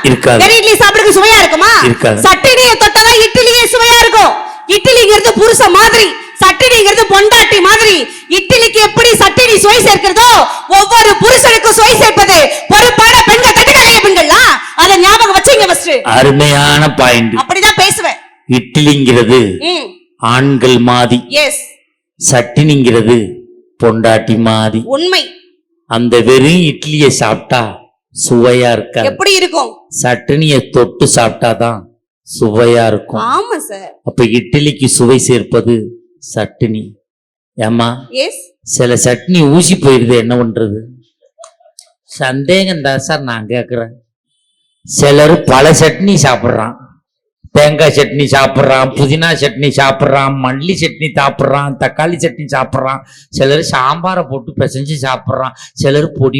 இருக்காது. வெறும் இட்லி சாப்பிடுறது சுவையா இருக்குமா? இருக்காது. சட்டினியை தொட்டதான் இட்லியே சுவையா இருக்கும். இட்லிங்கிறது புருஷ மாதிரி, சட்டினிங்கிறது பொண்டாட்டி மாதிரி. இட்லிக்கு எப்படி சட்டினி சுவை சேர்க்கிறதோ ஒவ்வொரு புருஷனுக்கும் சுவை சேர்ப்பது பொறுப்பான பெண்கள். தட்டுக்கலைய பெண்கள்லாம் அதை ஞாபகம் வச்சுங்க ஃபர்ஸ்ட். அருமையான பாயிண்ட். அப்படிதான் பேசுவேன். இட்லிங்கிறது ஆண்கள் மாதிரி, எஸ், சட்டினிங்கிறது பொண்டாட்டி மாதிரி. உண்மை. அந்த வெறும் இட்லியை சாப்பிட்டா சுவையா இருக்காது. எப்படி இருக்கும்? சட்டினியை தொட்டு சாப்பிட்டாதான் சுவையா இருக்கும். ஆமா சார். அப்ப இட்லிக்கு சுவை சேர்ப்பது சட்டினி. ஏமா எஸ், சில சட்னி ஊசி போயிருது, என்ன பண்றது? சந்தேகம் தான் சார் நான் கேக்குறேன். சிலர் பல சட்னி சாப்பிட்றான். தேங்காய் சட்னி சாப்பிட்றான், புதினா சட்னி சாப்பிட்றான், மல்லி சட்னி சாப்பிட்றான், தக்காளி சட்னி சாப்பிட்றான். சிலர் சாம்பாரை போட்டு பிசைஞ்சு சாப்பிட்றான். சிலர் பொடி